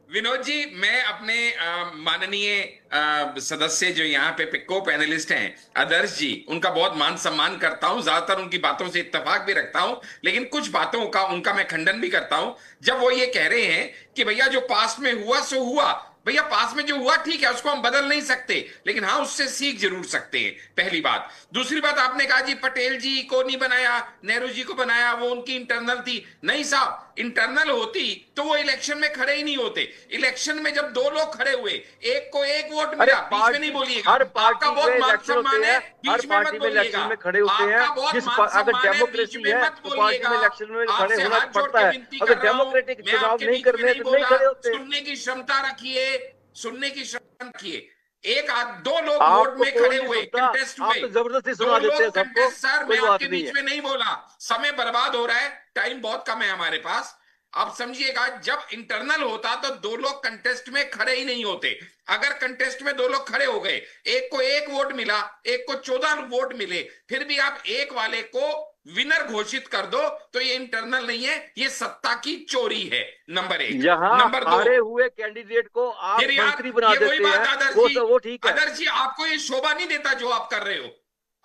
विनोद जी, मैं अपने माननीय सदस्य जो यहाँ पे को पैनलिस्ट हैं, आदर्श जी, उनका बहुत मान सम्मान करता हूँ। ज्यादातर उनकी बातों से इत्तेफाक भी रखता हूँ, लेकिन कुछ बातों का उनका मैं खंडन भी करता हूँ। जब वो ये कह रहे हैं कि भैया जो पास्ट में हुआ सो हुआ, भैया पास में जो हुआ ठीक है, उसको हम बदल नहीं सकते, लेकिन हाँ उससे सीख जरूर सकते हैं, पहली बात। दूसरी बात, आपने कहा जी पटेल जी को नहीं बनाया, नेहरू जी को बनाया, वो उनकी इंटरनल थी। नहीं साहब, इंटरनल होती तो वो इलेक्शन में खड़े ही नहीं होते। इलेक्शन में जब दो लोग खड़े हुए, एक को एक वोट अरे मिला, बीच में नहीं बोलिएगा। हर आपका पार्टी बहुत में मान इलेक्शन होते सम्मान है, हैं, हर बीच में मत पार्टी में बोलिएगा। इलेक्शन में खड़े होते हैं। आपका बहुत जिस मान अगर सम्मान है, बीच डेमोक्रेसी में है मत तो पार्टी बोलिएगा। में इलेक्शन में खड़े आपसे होना हाथ जोड़ पड़ता के है। विनती अगर कर रहा हूं, डेमोक्रेटिक मैं चुनाव आपके नहीं बीच में करने नहीं तो नहीं बोला। खड़े होते। सुनने की क्षमता रखिए, सुनने की क्षमता रखिए। एक आध दो लोग वोट आपको में कौन खड़े नहीं हुए, सुनता? कंटेस्ट आप हुए, तो जबरदस्ती दो सुना देते हैं लोग सबको। कंटेस्ट। सर मैं कोई बात आपके नहीं बीच है। में नहीं बोला, समय बर्बाद हो रहा है, टाइम बहुत कम है हमारे पास। आप समझिएगा, जब इंटरनल होता तो दो लोग कंटेस्ट में खड़े ही नहीं होते। अगर कंटेस्ट में दो लोग खड़े हो गए, एक को एक वोट मिला, एक को 14 वोट मिले, फिर भी आप एक वाले को विनर घोषित कर दो, तो ये इंटरनल नहीं है, ये सत्ता की चोरी है। नंबर एक। यहाँ नंबर दो, हारे हुए कैंडिडेट को आप फिर यार मंत्री बना ये वही देते बात हैं, आदर्श वो जी, सब वो ठीक है। आदर्श जी आपको ये शोभा नहीं देता जो आप कर रहे हो।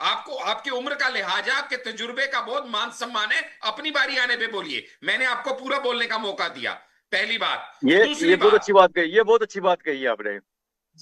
आपको आपकी उम्र का लिहाज है, आपके तजुर्बे का बहुत मान सम्मान है। अपनी बारी आने पे बोलिए, मैंने आपको पूरा बोलने का मौका दिया, पहली बात। ये दूसरी बहुत अच्छी बात, बात कही, ये बहुत अच्छी बात कही आपने।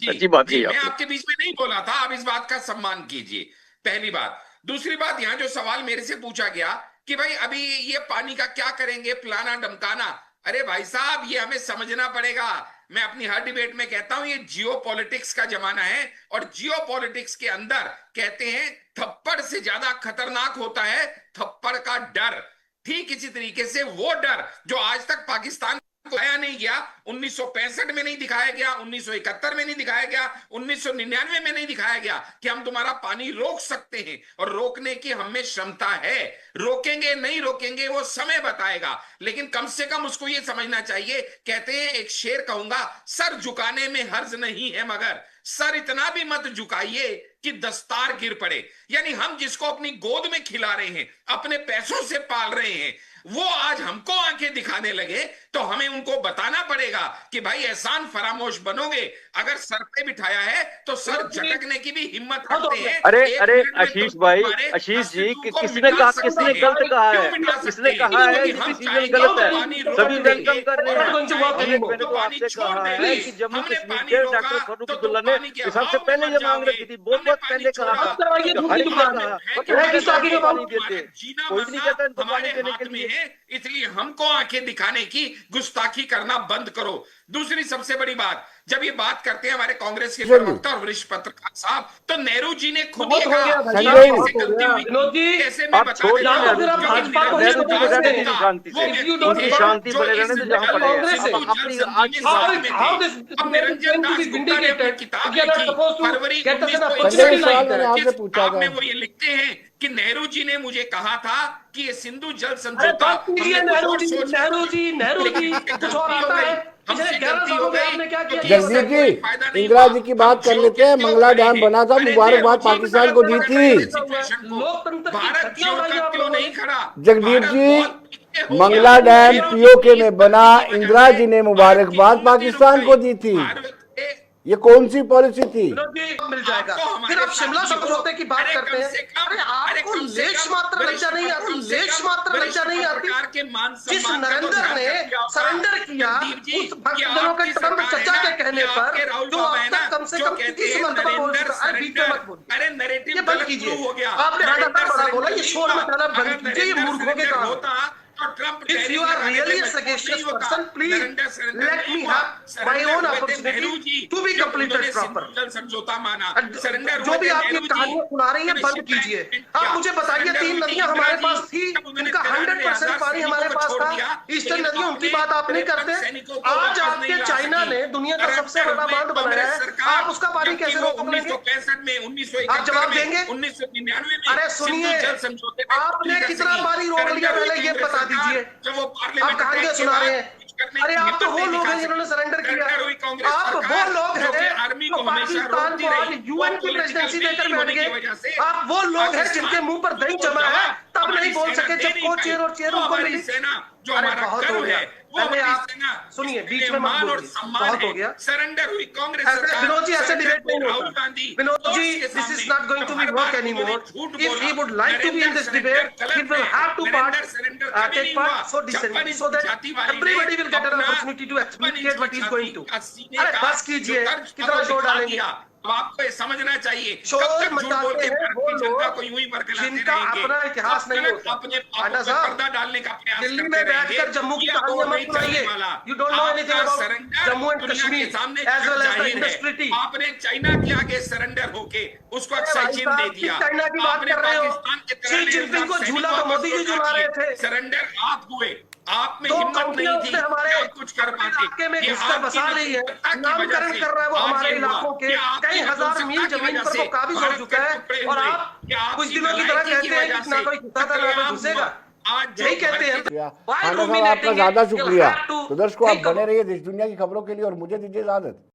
जी अच्छी बात जी, कही मैं आपने। आपके बीच में नहीं बोला था, आप इस बात का सम्मान कीजिए, पहली बात। दूसरी बात, यहां जो सवाल मेरे से पूछा गया कि भाई अभी ये पानी का क्या करेंगे, फलाना डमकाना। अरे भाई साहब, ये हमें समझना पड़ेगा। मैं अपनी हर डिबेट में कहता हूं, ये जियो पॉलिटिक्स का जमाना है, और जियो पॉलिटिक्स के अंदर कहते हैं थप्पड़ से ज्यादा खतरनाक होता है थप्पड़ का डर। ठीक इसी तरीके से वो डर जो आज तक पाकिस्तान को दिखाया नहीं गया, 1965 में नहीं दिखाया गया, 1971 में नहीं दिखाया गया, 1999 में नहीं दिखाया गया कि हम तुम्हारा पानी रोक सकते हैं, और रोकने की हमें क्षमता है। रोकेंगे नहीं रोकेंगे वो समय बताएगा, लेकिन कम से कम उसको ये समझना चाहिए। कहते हैं, एक शेर कहूंगा, सर झुकाने में हर्ज नहीं है, मगर सर इतना भी मत झुकाइए कि दस्तार गिर पड़े। यानी हम जिसको अपनी गोद में खिला रहे हैं, अपने पैसों से पाल रहे हैं, वो आज हमको आंखें दिखाने लगे, तो हमें उनको बताना पड़ेगा कि भाई एहसान फरामोश बनोगे। अगर सर पे बिठाया है तो सर झटकने की भी हिम्मत रखते हैं। अरे एक अरे मिनट में आशीष तुम भाई, तुम्हारे आशीष जी अस्तित्व को किसने मिटा कहा, सकते किसने हैं। गलत कहा क्यों है? मिटा किसने सकते हैं? कहा है क्योंकि कि हम डिसीजन चाहेंगे गलत तो है? पानी रोक सभी देंगे, वेलकम कर और रहे हैं। हम चाहेंगे मैंने तो तो पानी आपसे छोड़ कहा है देंगे। कि जम्मू हमने कश्मीर पानी के रोका डॉक्टर तो तुम फारूकीबुल्ला ने पानी के सबसे अभाव में पहले मर ये मांग जाओगे। रखी थी, बहुत हमने बहुत पानी पहले कहा छोड़ा था। तो हर एक तुम ने हमें कहा, फेंक और के कोई मार कहता कि दोगे। हम पानी तुम्हारा देते, जीना कोई भी नहीं मरना कहता इनको पानी हमारे देने के हाथ में लिए। है, इसलिए हमको आंखें दिखाने की गुस्ताखी करना बंद करो। दूसरी सबसे बड़ी बात, जब ये बात करते हैं हमारे कांग्रेस के किशन जी, प्रवक्ता और वरिष्ठ पत्रकार साहब, तो नेहरू जी ने खुद ये बहुत हो कहा गया कि भैया, संजय ये जी, बहुत कैसे हो गलती गया हुई विनोद थी, जी। कैसे मैं आप बता छोड़िए देता या हूं। तो नेहरू फिर आप जी को, क्योंकि भाजपा को ही नेहरू निरंजन जी को कांग्रेस दास रहने में दीजिए गुप्ता, शांति वो से। इफ यू व्यक्ति डोंट उनकी थे वांट शांति जो बने इस रहने तो जहाँ नगर पड़े में हैं। कांग्रेस अब सिंधु जल अपनी संधि आज में की बात how शामिल is में how थे। this अब Niranjan to Das be Gupta ने अपनी vindicated किताब if you are not लिखी supposed to February get us an 1971 Sanjay ji, opportunity सवाल like मैंने that? आपसे जिस पूछा आप था। में वो ये लिखते हैं कि नेहरू जी ने मुझे कहा था कि ये सिंधु जल अरे समझौता, बात कीजिए हमने कुछ और सोच नेहरू रखा, जी नेहरू लेकिन जी हमसे कुछ और गलती हो आता गई, है। पिछले हमसे 11 गलती हो सालों में गई, आपने क्या किया क्योंकि ये जगदीप इससे बताइए। कोई जी, फायदा नहीं इंदिरा हुआ। जी की हम बात कर जो लेते के हैं। त्यों मंगला खड़े डैम हैं। बना था, अरे नेहरू मुबारकबाद जी पाकिस्तान को गलत दी पकड़ रहे हैं थी। सिचुएशन को। लोकतंत्र की भारत धज्जियां छोड़कर उड़ाई आप क्यों लोगों नहीं ने। खड़ा? जगदीप भारत बहुत जी, पीछे हो गया। मंगला डैम नेहरू जी पीओके की इस में बना, नीति की वजह इंदिरा से जी ने भारत की मुबारकबाद उन्नति रुक पाकिस्तान गई। को दी थी। भारत के ये कौन सी पॉलिसी थी? विनोद जी मिल जाएगा। आपको फिर हमारे आप शिमला साथी हो। समझौते की बात अरे करते कम हैं। से कम, अरे अरे आपको कम से लेश कम मात्र वरिष्ठ लज्जा नहीं आती, कम से लेश कम मात्र वरिष्ठ लज्जा नहीं आती। पत्रकार के मान जिस सम्मान का तो नरेंद्र ध्यान ने रख लिया होगा। सरेंडर किया जगदीप जी, उस भक्त ये जनों के आपकी ट्रम्प सरकार है चचा ना, के कहने ये पर आपके राहुल जो बाबा अब है ना, तक कम से जो कम कहते 30 हैं मरतबा बोल नरेंद्र चुका है, बीच में सरेंडर। मत बोलिए। अरे नैरेटिव ये बंद गलत कीजिए। शुरू हो गया। आपने नरेंद्र लगातार बड़ा बोला, सरेंडर ये नहीं शोर हुआ। मचाना बंद अगर कीजिए, ये नरेंद्र मूर्खों के सरेंडर काम है। होता तो Trump If tariff you are लगाने really पे a मजबूर नहीं sagacious होता। person, please Narendra surrender let नहीं me हुआ। have my सरेंडर own हुए थे opportunity Nehru ji, to be जब completed उन्होंने proper. सिंधु जल समझौता माना। सरेंडर जो हुए भी थे आप ये नेहरू जी, कहानियां सुना रही हैं बंद शिप कीजिए। मैनेजमेंट आप किया। मुझे बताइए, सरेंडर 3 हुई थी नदियां इंदिरा हमारे जी, पास थी, जब उन्होंने उनका 100% 93,000 पानी सैनिकों हमारे को पास छोड़ था। दिया, ईस्टर्न लेकिन नदियों उनकी अपने बात आप नहीं 53 करते। सैनिकों को आज वापस आपके नहीं ला चाइना सके। ने दुनिया का सबसे 73 बड़ा में बांध बनाया कांग्रेस है, सरकार, आप उसका पानी जबकि कैसे वो रोक लेंगे? 1965 में, आप 1971 जवाब में, देंगे? 1999 में अरे सिंधु सुनिए, जल समझौते पे आपने कर कितना सकी। पानी रोक लिया सरेंडर हुई पहले ये कांग्रेस बता सरकार, दीजिए। जब वो आप पार्लियामेंट कहानियां अटैक के सुना रहे बाद हैं। कुछ करने अरे की आप तो हिम्मत वो नहीं लोग दिखा हैं जिन्होंने सकी। सरेंडर किया। सरेंडर हुई कांग्रेस आप वो सरकार, लोग जो कि हैं आर्मी जो को हमेशा पाकिस्तान रोकती को आज रही, यूएन वो की पॉलिटिकल प्रेसिडेंसी विल देकर नहीं बैठ होने की गए। वजह से आप वो लोग हैं जिनके पाकिस्तान मुंह पर दही को जमा है, जवाब तब हमारी नहीं बोल सेना सके दे जब नहीं को पाई। चेयर और चेयर वो उनको हमारी मिली। सेना जो अरे हमारा बहुत हो गर्व गया। है, वो पहले हमारी आप सेना सुनिए, बीच में मत मान और बोलिए, सम्मान बहुत हो है। गया। सरेंडर हुई कांग्रेस ऐसे- सरकार, विनोद जी, ऐसे सरेंडर डिबेट नहीं हुई राहुल होता। गांधी। विनोद कोर्ट्स जी, के this is सामने not going to be her work bar anymore. उन्होंने झूठ If बोला। he would like to be in this Narendra debate, surrender he will गलत have to है। part, नरेंद्र सरेंडर कभी take नहीं part हुआ। so decently, छप्पन so that जाति वाली ने everybody will get an अपना opportunity to explicate what is going to. का सीने अरे का बस कीजिए, जो तर्ज कितना था वो शोर दिखा डालेंगे। दिया। तो आपको ये समझना चाहिए शोर कब तक झूठ मचाते बोल के हैं भारत वो की जनता लोग को यूं ही बरकरार जिनका रहेंगे। अपना इतिहास कब नहीं तक होता। अपने पांडा पापों पर साहब, पर्दा डालने का प्रयास दिल्ली करते में रहेंगे। बैठकर जम्मू की ये कहानियां दौर मत नहीं चलने सुनाइए। वाला। You don't know anything आपका about सरेंडर Jammu and दुनिया Kashmir के सामने as well as the जाहिर है। industry. आपने चाइना के आगे सरेंडर होके उसको अरे अक्सर भाई चिन्ह दे साहब, दिया। किस चाइना की बात आपने कर रहे हो? पाकिस्तान के शी जिनपिंग को झूला तो मोदी जी झूला रहे थे। सरेंडर आप हुए, आप में दो हिम्मत कंपनियां नहीं थी उसने हमारे कि आप कुछ कर पाते। इलाके में ये घुसकर आपकी बसा ली है। नैतिकता की नामकरण वजह से कर रहा है वो आज हमारे ये हुआ। इलाकों के ये आपकी कई हजार मील नपुंसकता की जमीन वजह पर से वो काबिज हो भारत चुका के है। टुकड़े और हुए। आप ये आपकी कुछ दिनों की तरह नालायकी कहते हैं वजह कि ना से कोई घुसा था ना कोई घुसेगा। आज जो यही कहते हैं। शुक्रिया Why पांडा साहब, ruminating आपका it? ज्यादा You'll शुक्रिया। have to तो दर्शकों, आप think बने about- रहिए देश दुनिया की खबरों के लिए और मुझे दीजिए इजाजत।